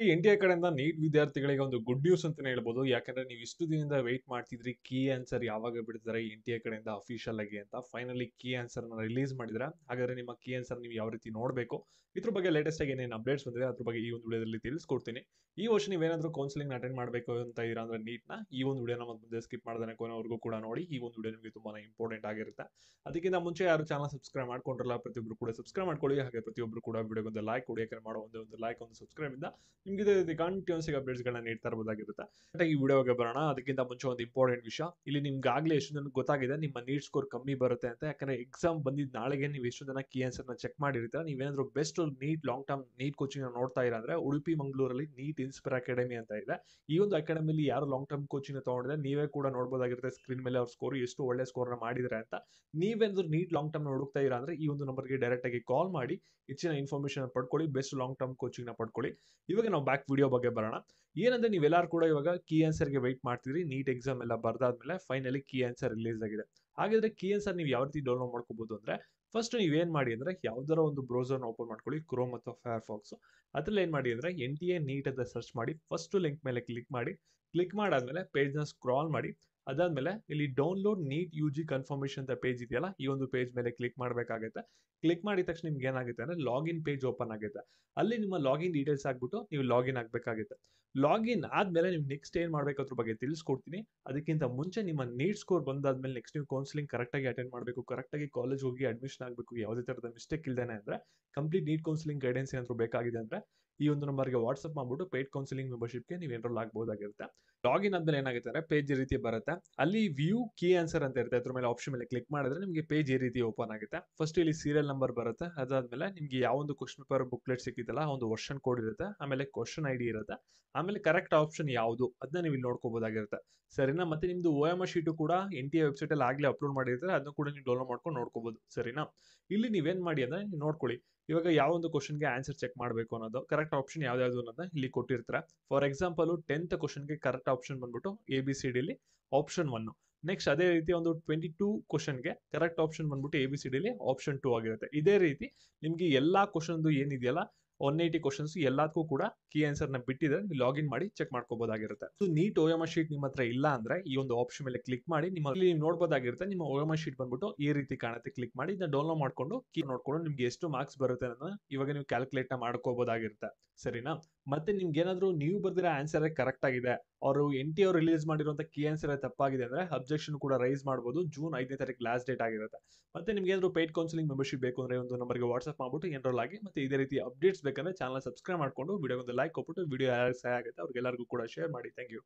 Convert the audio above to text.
ಈ ಎನ್.ಟಿ.ಎ ಕಡೆಯಿಂದ ನೀಟ್ ವಿದ್ಯಾರ್ಥಿಗಳಿಗೆ ಒಂದು ಗುಡ್ ನ್ಯೂಸ್ ಅಂತಾನೆ ಹೇಳ್ಬೋದು. ಯಾಕಂದ್ರೆ ನೀವು ಇಷ್ಟು ದಿನದಿಂದ ವೆಯ್ಟ್ ಮಾಡ್ತಿದ್ರಿ ಕೀ ಆನ್ಸರ್ ಯಾವಾಗ ಬಿಡ್ತಾರೆ ಎನ್.ಟಿ.ಎ ಕಡೆಯಿಂದ ಅಫಿಷಿಯಲ್ ಆಗಿ ಅಂತ. ಫೈನಲಿ ಕೀ ಆನ್ಸರ್‌ನ ರಿಲೀಸ್ ಮಾಡಿದ್ದಾರೆ. ಹಾಗಾದ್ರೆ ನಿಮ್ಮ ಕೀ ಆನ್ಸರ್ ನೀವು ಯಾವ ರೀತಿ ನೋಡಬೇಕು, ಇದ್ರ ಬಗ್ಗೆ ಲೇಟೆಸ್ಟ್ ಆಗಿ ಏನೇನು ಅಪ್ಡೇಟ್ಸ್ ಬಂದಿದೆ ಅದ್ರ ಬಗ್ಗೆ ಈ ಒಂದು ವಿಡಿಯೋದಲ್ಲಿ ತಿಳಿಸ್ಕೊಡ್ತೀನಿ. ಈ ವರ್ಷ ನೀವೇನಾದ್ರೂ ಕೌನ್ಸೆಲಿಂಗ್ ಅಟೆಂಡ್ ಮಾಡಬೇಕು ಅಂತ ಇದ್ದೀರಾ ಅಂದ್ರೆ ನೀಟ್‌ನ, ಈ ಒಂದು ವಿಡಿಯೋನ ಮತ್ತೆ ಮುಂದೆ ಸ್ಕಿಪ್ ಮಾಡ್ದೇನೆ ಕೊನೆವರೆಗೂ ಕೂಡ ನೋಡಿ. ಈ ಒಂದು ವಿಡಿಯೋ ನಿಮಗೆ ತುಂಬಾನೇ ಇಂಪಾರ್ಟೆಂಟ್ ಆಗಿರುತ್ತೆ. ಅದಕ್ಕಿಂತ ಮುಂಚೆ ಯಾರು ಚಾನಲ್ ಸಬ್ಸ್ಕ್ರೈಬ್ ಮಾಡ್ಕೊಂಡಿರಲ್ಲ ಪ್ರತಿಯೊಬ್ಬರು ಕೂಡ ಸಬ್ಸ್ಕ್ರೈಬ್ ಮಾಡ್ಕೊಳ್ಳಿ. ಹಾಗೆ ಪ್ರತಿಯೊಬ್ಬರು ಕೂಡ ವಿಡಿಯೋಗೆ ಒಂದು ಲೈಕ್ ಕೊಡಿ. ಯಾಕಂದ್ರೆ ಮಾಡೋ ಒಂದು ಲೈಕ್ ಒಂದು ಸಬ್ಸ್ಕ್ರೈಬ್ ಇಂದ ನಿಮ್ಗೆ ಇದೇ ರೀತಿ ಕಂಟಿನ್ಯೂಸ್ ಅಪ್ಡೇಟ್ಸ್ಗಳನ್ನ ನೀಡ್ತಾ ಇರಬಹುದಾಗಿರುತ್ತೆ. ಈ ವಿಡಿಯೋಗೆ ಬರೋಣ. ಅದಕ್ಕಿಂತ ಮುಂಚೆ ಒಂದು ಇಂಪಾರ್ಟೆಂಟ್ ವಿಷಯ, ಇಲ್ಲಿ ನಿಮ್ಗಾಗ್ಲೇ ಎಷ್ಟು ಜನಕ್ಕೆ ಗೊತ್ತಾಗಿದೆ ನಿಮ್ಮ ನೀಟ್ ಸ್ಕೋರ್ ಕಮ್ಮಿ ಬರುತ್ತೆ ಅಂತ. ಯಾಕಂದ್ರೆ ಎಕ್ಸಾಮ್ ಬಂದಿದ್ದ ನಾಳೆಗೆ ನೀವು ಎಷ್ಟು ಜನ ಕೀ ಆನ್ಸರ್‌ನ ಚೆಕ್ ಮಾಡಿರ್ತೀರ. ನೀವೇನಾದ್ರೂ best NEET long term NEET coaching ನೋಡ್ತಾ ಇರ ಅಂದ್ರೆ ಉಡುಪಿ ಮಂಗಳೂರಲ್ಲಿ ನೀಟ್ ಇನ್ಸ್ಪೈರ್ ಅಕಾಡೆಮಿ ಅಂತ ಇದೆ. ಈ ಒಂದು ಅಕಾಡೆಮಿಲಿ ಯಾರು ಲಾಂಗ್ ಟರ್ಮ್ ಕೋಚಿಂಗ್ ತಗೊಂಡಿದ್ರೆ ನೀವೇ ಕೂಡ ನೋಡಬಹುದಾಗಿರುತ್ತೆ ಸ್ಕ್ರೀನ್ ಮೇಲೆ ಅವ್ರ ಸ್ಕೋರ್ ಎಷ್ಟು ಒಳ್ಳೆ ಸ್ಕೋರ್‌ನ ಮಾಡಿದ್ದಾರೆ ಅಂತ. ನೀವೇನಾದ್ರೂ ನೀಟ್ ಲಾಂಗ್ ಟರ್ಮ್ ಹುಡುಕ್ತಾ ಇರ ಅಂದ್ರೆ ಈ ಒಂದು ನಂಬರ್‌ಗೆ ಡೈರೆಕ್ಟ್ ಆಗಿ ಕಾಲ್ ಮಾಡಿ ಹೆಚ್ಚಿನ ಇನ್ಫಾರ್ಮೇಷನ್ ಪಡ್ಕೊಳ್ಳಿ. ಬೆಸ್ಟ್ ಲಾಂಗ್ ಟರ್ಮ್ ಕೋಚಿಂಗ್‌ನ ಪಡ್ಕೊಳ್ಳಿ. ಇವಾಗ ನಾವು ಬ್ಯಾಕ್ ವಿಡಿಯೋ ಬಗ್ಗೆ ಬರೋಣ. ಏನಂದ್ರೆ ನೀವೆಲ್ಲರೂ ಕೂಡ ಇವಾಗ ಕೀ ಆನ್ಸರ್‌ಗೆ ವೆಯ್ಟ್ ಮಾಡ್ತಿದ್ರಿ. ನೀಟ್ ಎಕ್ಸಾಮ್ ಎಲ್ಲ ಬರ್ದಾದ್ಮೇಲೆ ಫೈನಲಿ ಕೀ ಆನ್ಸರ್ ರಿಲೀಸ್ ಆಗಿದೆ. ಹಾಗಾದ್ರೆ ಕೀ ಆನ್ಸರ್ ನೀವು ಯಾವ ರೀತಿ ಡೌನ್ಲೋಡ್ ಮಾಡ್ಕೋಬಹುದು ಅಂದ್ರೆ, ಫಸ್ಟ್ ನೀವೇನ್ ಮಾಡಿ ಅಂದ್ರೆ ಯಾವ್ದಾರ ಒಂದು ಬ್ರೌಸರ್‌ನ ಓಪನ್ ಮಾಡ್ಕೊಳ್ಳಿ. ಕ್ರೋಮ್ ಅಥವಾ ಫೈರ್‌ಫಾಕ್ಸ್. ಅದ್ರಲ್ಲಿ ಏನ್ ಮಾಡಿ ಅಂದ್ರೆ ಎನ್.ಟಿ.ಎ ನೀಟ್ ಅಂತ ಸರ್ಚ್ ಮಾಡಿ. ಫಸ್ಟ್ ಲಿಂಕ್ ಮೇಲೆ ಕ್ಲಿಕ್ ಮಾಡಿ. ಕ್ಲಿಕ್ ಮಾಡಾದ್ಮೇಲೆ ಪೇಜ್‌ನ ಸ್ಕ್ರಾಲ್ ಮಾಡಿ. ಅದಾದ್ಮೇಲೆ ಇಲ್ಲಿ ಡೌನ್ಲೋಡ್ ನೀಟ್ ಯು.ಜಿ ಕನ್ಫರ್ಮೇಷನ್ ಅಂತ ಪೇಜ್ ಇದೆಯಲ್ಲ, ಈ ಒಂದು ಪೇಜ್ ಮೇಲೆ ಕ್ಲಿಕ್ ಮಾಡಬೇಕಾಗುತ್ತೆ. ಕ್ಲಿಕ್ ಮಾಡಿದ ತಕ್ಷಣ ನಿಮ್ಗೆ ಏನಾಗುತ್ತೆ ಅಂದ್ರೆ ಲಾಗಿನ್ ಪೇಜ್ ಓಪನ್ ಆಗುತ್ತೆ. ಅಲ್ಲಿ ನಿಮ್ಮ ಲಾಗಿನ್ ಡೀಟೇಲ್ಸ್ ಹಾಕ್ಬಿಟ್ಟು ನೀವು ಲಾಗಿನ್ ಆಗಬೇಕಾಗುತ್ತೆ. ಲಾಗಿನ್ ಆದ್ಮೇಲೆ ನೀವು ನೆಕ್ಸ್ಟ್ ಏನ್ ಮಾಡ್ಬೇಕು ಅದ್ರ ಬಗ್ಗೆ ತಿಳಿಸ್ಕೊಡ್ತೀನಿ. ಅದಕ್ಕಿಂತ ಮುಂಚೆ ನಿಮ್ಮ ನೀಟ್ ಸ್ಕೋರ್ ಬಂದಾದ್ಮೇಲೆ ನೆಕ್ಸ್ಟ್ ನೀವು ಕೌನ್ಸೆಲಿಂಗ್ ಕರೆಕ್ಟ್ ಆಗಿ ಅಟೆಂಡ್ ಮಾಡಬೇಕು. ಕರೆಕ್ಟ್ ಆಗಿ ಕಾಲೇಜ್ ಹೋಗಿ ಅಡ್ಮಿಷನ್ ಆಗಬೇಕು. ಯಾವುದೇ ತರದ ಮಿಸ್ಟೇಕ್ ಇಲ್ದೇನೆ ಅಂದ್ರೆ ಕಂಪ್ಲೀಟ್ ನೀಟ್ ಕೌನ್ಸೆಲಿಂಗ್ ಗೈಡೆನ್ಸ್ ಏನಾದ್ರು ಬೇಕಾಗಿದೆ ಅಂದ್ರೆ ಈ ಒಂದು ನಂಬರ್‌ಗೆ ವಾಟ್ಸ್ಆಪ್ ಮಾಡ್ಬಿಟ್ಟು ಪೇಯ್ಡ್ ಕೌನ್ಸೆಲಿಂಗ್ ಮೆಂಬರ್‌ಶಿಪ್‌ಗೆ ನೀವು ಎನ್ರೋಲ್ ಆಗಬಹುದಾಗಿರುತ್ತೆ. ಲಾಗಿನ್ ಆದ್ಮೇಲೆ ಏನಾಗುತ್ತೆ ಅಂದ್ರೆ ಪೇಜ್ ಈ ರೀತಿ ಬರುತ್ತೆ. ಅಲ್ಲಿ ವ್ಯೂ ಕೀ ಆನ್ಸರ್ ಅಂತ ಇರುತ್ತೆ. ಅದ್ರ ಮೇಲೆ ಆಪ್ಷನ್ ಮೇಲೆ ಕ್ಲಿಕ್ ಮಾಡಿದ್ರೆ ನಿಮಗೆ ಪೇಜ್ ಈ ರೀತಿ ಓಪನ್ ಆಗುತ್ತೆ. ಫಸ್ಟ್ ಇಲ್ಲಿ ಸೀರಿಯಲ್ ನಂಬರ್ ಬರುತ್ತೆ. ಅದಾದ್ಮೇಲೆ ನಿಮ್ಗೆ ಯಾವ ಒಂದು ಕ್ವೆಶ್ಚನ್ ಪೇಪರ್ ಬುಕ್ಲೆಟ್ ಸಿಕ್ಕಿದಲ್ಲ ಆ ಒಂದು ವರ್ಷನ್ ಕೋಡ್ ಇರುತ್ತೆ. ಆಮೇಲೆ ಕ್ವೆಶ್ಚನ್ ಐಡಿ ಇರುತ್ತೆ. ಆಮೇಲೆ ಕರೆಕ್ಟ್ ಆಪ್ಷನ್ ಯಾವುದು ಅದನ್ನ ನೀವು ಇಲ್ಲಿ ನೋಡ್ಕೋಬಹುದಾಗಿರುತ್ತೆ. ಸರಿನಾ? ಮತ್ತೆ ನಿಮ್ದು OMR ಶೀಟ್ ಕೂಡ ಎನ್.ಟಿ.ಎ ವೆಬ್ಸೈಟ್ ಅಲ್ಲಿ ಆಗ್ಲೇ ಅಪ್ಲೋಡ್ ಮಾಡಿರ್ತಾರೆ. ಅದನ್ನು ಕೂಡ ನೀವು ಡೌನ್ಲೋಡ್ ಮಾಡ್ಕೊಂಡು ನೋಡ್ಕೋಬಹುದು. ಸರಿನಾ? ಇಲ್ಲಿ ನೀವೇನ್ ಮಾಡಿ ಅಂದ್ರೆ ನೋಡ್ಕೊಳ್ಳಿ. ಇವಾಗ ಯಾವ ಒಂದು ಕ್ವೆಶ್ಚನ್‌ಗೆ ಆನ್ಸರ್ ಚೆಕ್ ಮಾಡಬೇಕು ಅನ್ನೋದು ಕರೆಕ್ಟ್ ಆಪ್ಷನ್ ಯಾವ್ದು ಅನ್ನೋದನ್ನ ಇಲ್ಲಿ ಕೊಟ್ಟಿರ್ತಾರೆ. ಫಾರ್ ಎಕ್ಸಾಂಪಲ್ 10th ಕ್ವೆಶ್ಚನ್‌ಗೆ ಕರೆಕ್ಟ್ ಆಪ್ಷನ್ ಬಂದ್ಬಿಟ್ಟು ABCDಲಿ ಆಪ್ಷನ್ 1. ನೆಕ್ಸ್ಟ್ ಅದೇ ರೀತಿ ಒಂದು 22 ಕ್ವೆಶ್ಚನ್‌ಗೆ ಕರೆಕ್ಟ್ ಆಪ್ಷನ್ ಬಂದ್ಬಿಟ್ಟು ABCDಲಿ ಆಪ್ಷನ್ 2 ಆಗಿರುತ್ತೆ. ಇದೇ ರೀತಿ ನಿಮ್ಗೆ ಎಲ್ಲಾ ಕ್ವೆಶ್ಚನ್‌ದು ಏನಿದೆಯಲ್ಲ 180 ಕ್ವೆಶ್ಚನ್ಸ್ ಎಲ್ಲದಕ್ಕೂ ಕೂಡ ಕೀ ಆನ್ಸರ್‌ನ ಬಿಟ್ಟಿದ್ರೆ ನೀವು ಲಾಗಿನ್ ಮಾಡಿ ಚೆಕ್ ಮಾಡ್ಕೋಬಹುದಾಗಿರುತ್ತೆ. ನೀಟ್ OMR ಶೀಟ್ ನಿಮ್ಮ ಹತ್ರ ಇಲ್ಲ ಅಂದ್ರೆ ಈ ಒಂದು ಆಪ್ಷನ್ ಮೇಲೆ ಕ್ಲಿಕ್ ಮಾಡಿ ಇಲ್ಲಿ ನೀವು ನೋಡಬಹುದಾಗಿರುತ್ತೆ. ನಿಮ್ಮ OMR ಶೀಟ್ ಬಂದ್ಬಿಟ್ಟು ಈ ರೀತಿ ಕಾಣುತ್ತೆ. ಕ್ಲಿಕ್ ಮಾಡಿ ಇದನ್ನ ಡೌನ್ಲೋಡ್ ಮಾಡ್ಕೊಂಡು ಕೀ ನೋಡ್ಕೊಂಡು ನಿಮ್ಗೆ ಎಷ್ಟು ಮಾರ್ಕ್ಸ್ ಬರುತ್ತೆ ಅನ್ನೋದನ್ನ ಇವಾಗ ನೀವು ಕ್ಯಾಲ್ಕುಲೇಟ್‌ನ ಮಾಡ್ಕೋಬಹುದಾಗಿರುತ್ತೆ. ಸರಿನಾ? ಮತ್ತೆ ನಿಮ್ಗೆ ಏನಾದ್ರು ನೀವು ಬರ್ದಿರೋ ಆನ್ಸರ್ ಕರೆಕ್ಟ್ ಆಗಿದೆ, ಅವರು ಎನ್.ಟಿ.ಎ ಅವರು ರಿಲೀಸ್ ಮಾಡಿರುವಂತ ಕೀ ಆನ್ಸರ್ ತಪ್ಪಾಗಿದೆ ಅಂದ್ರೆ ಅಬ್ಜೆಕ್ಷನ್ ಕೂಡ ರೈಸ್ ಮಾಡಬಹುದು. ಜೂನ್ 5ನೇ ತಾರೀಕು ಲಾಸ್ಟ್ ಡೇಟ್ ಆಗಿರುತ್ತೆ. ಮತ್ತೆ ನಿಮ್ಗೆ ಏನಾದ್ರು ಪೇಯ್ಡ್ ಕೌನ್ಸೆಲಿಂಗ್ ಮೆಂಬರ್‌ಶಿಪ್ ಬೇಕು ಅಂದ್ರೆ ಒಂದು ನಂಬರ್‌ಗೆ ವಾಟ್ಸ್ಆಪ್ ಮಾಡ್ಬಿಟ್ಟು ಎನ್ರೋಲ್ ಆಗಿ. ಮತ್ತೆ ಇದೇ ರೀತಿ ಅಪ್ಡೇಟ್ಸ್ ಬೇಕಂದ್ರೆ ಚಾನಲ್ ಸಬ್ಸ್ಕ್ರೈಬ್ ಮಾಡ್ಕೊಂಡು ವಿಡಿಯೋಗೆ ಒಂದು ಲೈಕ್ ಕೊಟ್ಬಿಟ್ಟು ವಿಡಿಯೋ ಯಾರಿಗೆ ಸಹಾಯ ಆಗುತ್ತೆ ಅವ್ರಿಗೆಲ್ಲರಿಗೂ ಕೂಡ ಶೇರ್ ಮಾಡಿ. Thank you.